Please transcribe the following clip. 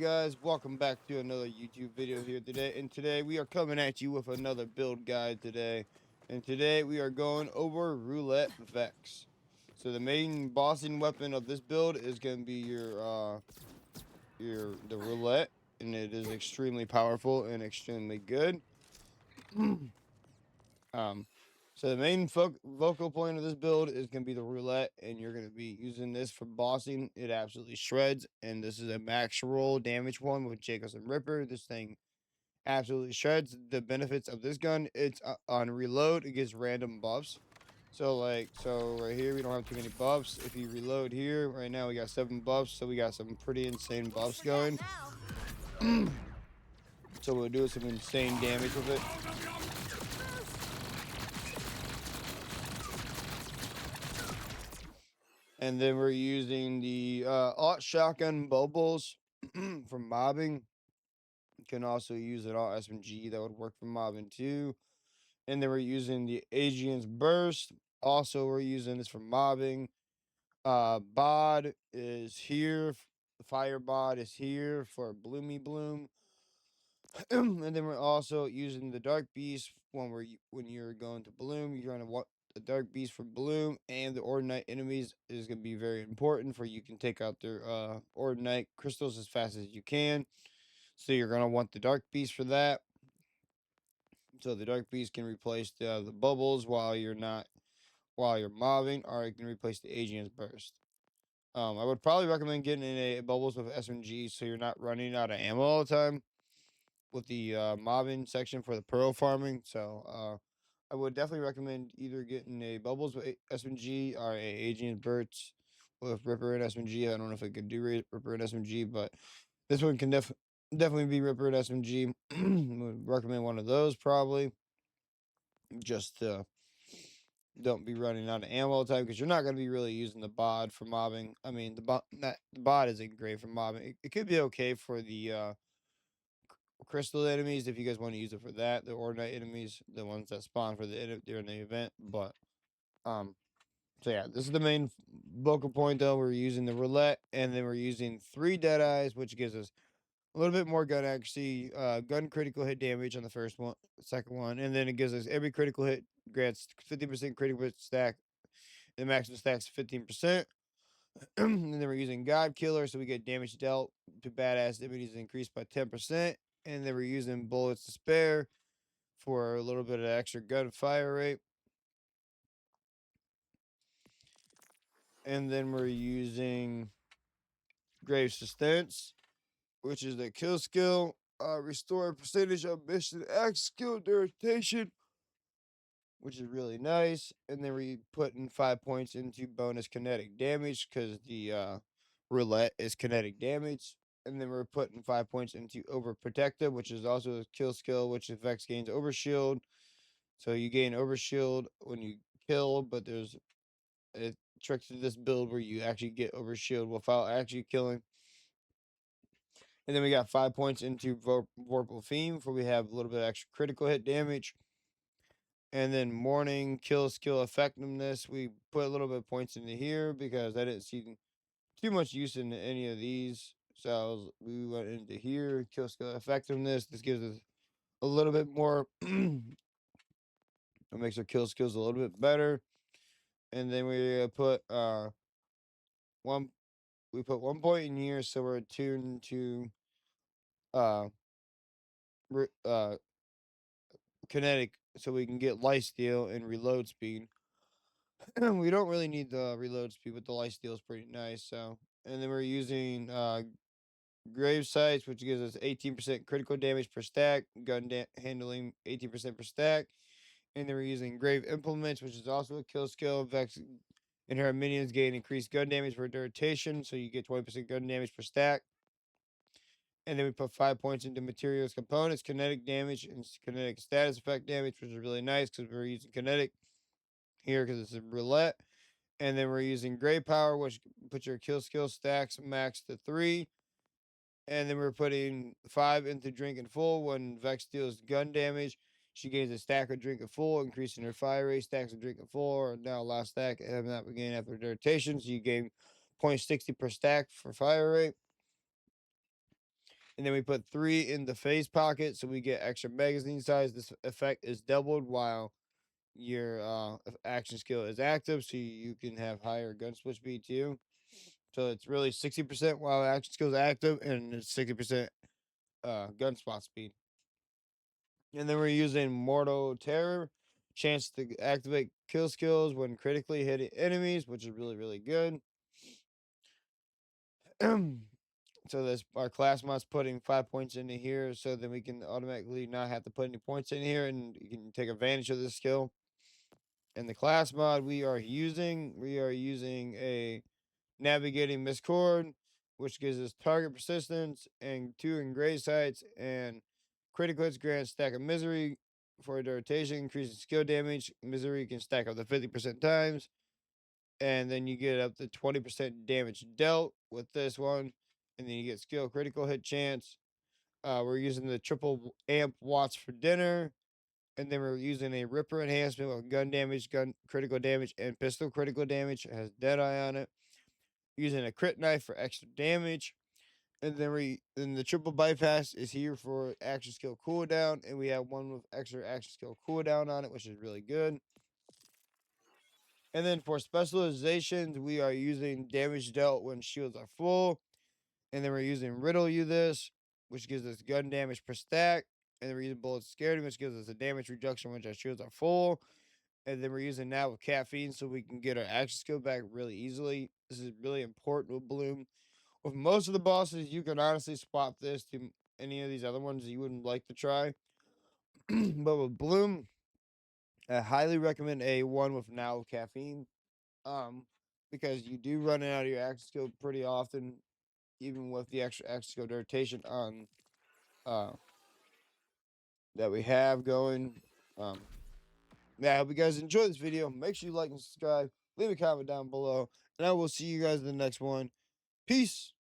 guys, welcome back to another YouTube video here today. And today we are coming at you with another build guide today. And today we are going over Roulette Vex. So the main bossing weapon of this build is going to be the Roulette, and it is extremely powerful and extremely good. um so the main focal point of this build is going to be the Roulette, and you're going to be using this for bossing. It absolutely shreds, and this is a max roll damage one with Jacobs and Ripper. This thing absolutely shreds. The benefits of this gun, it's on reload, it gets random buffs. So right here, we don't have too many buffs. If you reload here, right now we got 7 buffs, so we got some pretty insane buffs going. So we'll do some insane damage with it. And then we're using the alt shotgun bubbles for mobbing. You can also use an alt SMG that would work for mobbing too. And then we're using the Aegean's burst. Also, we're using this for mobbing. Bod is here. The fire bod is here for bloomy bloom. And then we're also using the dark beast when you're going to bloom. You're going to want the dark beast for bloom, and the ordinate enemies is going to be very important for you can take out their ordinate crystals as fast as you can. So you're going to want the dark beast for that. So the dark beast can replace the bubbles while you're mobbing, or it can replace the Aegean's burst. I would probably recommend getting in a bubbles with SMG so you're not running out of ammo all the time with the mobbing section for the pearl farming. So I would definitely recommend either getting a bubbles with SMG or a Aegean Burst with Ripper and SMG. I don't know if it could do Ripper and SMG, but this one can definitely be Ripper and SMG. Would recommend one of those probably. Just don't be running out of ammo all the time, because you're not going to be really using the bod for mobbing. I mean, the bod isn't great for mobbing. It could be okay for the crystal enemies if you guys want to use it for that. The ordinate enemies, the ones that spawn for during the event. But so yeah, this is the main vocal point though. We're using the Roulette, and then we're using 3 Deadeyes, which gives us a little bit more gun accuracy, gun critical hit damage on the first one, second one, and then it gives us every critical hit grants 50% critical hit stack. The maximum stack's 15%. And then we're using God Killer, so we get damage dealt to badass enemies increased by 10%. And then we're using Bullets to Spare for a little bit of extra gunfire rate. And then we're using Grave Suspense, which is the kill skill. Restore a percentage of mission X skill duration, which is really nice. And then we put in 5 points into bonus kinetic damage, because the Roulette is kinetic damage. And then we're putting 5 points into Overprotective, which is also a kill skill, which affects gains Overshield. So you gain Overshield when you kill, but there's a trick to this build where you actually get Overshield without actually killing. And then we got 5 points into Vorpal Theme, where we have a little bit of extra critical hit damage. And then Morning Kill Skill Effectiveness, we put a little bit of points into here because I didn't see too much use in any of these. So we went into here, Kill Skill Effectiveness. This gives us a little bit more, it makes our kill skills a little bit better. And then we put one we put 1 point in here, so we're attuned to uh uh kinetic, so we can get lifesteal and reload speed. We don't really need the reload speed, but the lifesteal is pretty nice. So, and then we're using grave sights, which gives us 18% critical damage per stack, handling 18% per stack. And then we're using grave implements, which is also a kill skill. Vex and her minions gain increased gun damage for duration, so you get 20% gun damage per stack. And then we put 5 points into materials components, kinetic damage, and kinetic status effect damage, which is really nice because we're using kinetic here because it's a roulette. And then we're using gray power, which puts your kill skill stacks max to 3. And then we're putting 5 into drink and full. When Vex deals gun damage, she gains a stack of drink and full, increasing her fire rate. Stacks of drink and full are now last stack, and that we gain after duration. So you gain 0.60 per stack for fire rate. And then we put 3 in the face pocket, so we get extra magazine size. This effect is doubled while your action skill is active, so you can have higher gun switch speed too. So it's really 60% while action skill is active, and it's 60% gun spot speed. And then we're using Mortal Terror, chance to activate kill skills when critically hitting enemies, which is really, really good. So this our class mod's putting 5 points into here, so then we can automatically not have to put any points in here, and you can take advantage of this skill. In the class mod we are using a navigating miscord, which gives us target persistence and 2 engraved sights, and critical hits grant stack of misery for the rotation, increasing skill damage. Misery can stack up to 50% times, and then you get up to 20% damage dealt with this one, and then you get skill critical hit chance. We're using the triple amp watts for dinner, and then we're using a Ripper enhancement with gun damage, gun critical damage, and pistol critical damage. It has Deadeye on it. Using a crit knife for extra damage. And then the triple bypass is here for action skill cooldown, and we have one with extra action skill cooldown on it, which is really good. And then for specializations, we are using damage dealt when shields are full. And then we're using Riddle You This, which gives us gun damage per stack. And then we're using Bullet Scared, which gives us a damage reduction when our shields are full. And then we're using that with caffeine so we can get our action skill back really easily. This is really important with Bloom. With most of the bosses, you can honestly swap this to any of these other ones that you wouldn't like to try. But with Bloom, I highly recommend a one with now caffeine. Um, because you do run out of your action skill pretty often, even with the extra action skill rotation on uh that we have going. Um, yeah, I hope you guys enjoy this video. Make sure you like and subscribe. Leave a comment down below, and I will see you guys in the next one. Peace.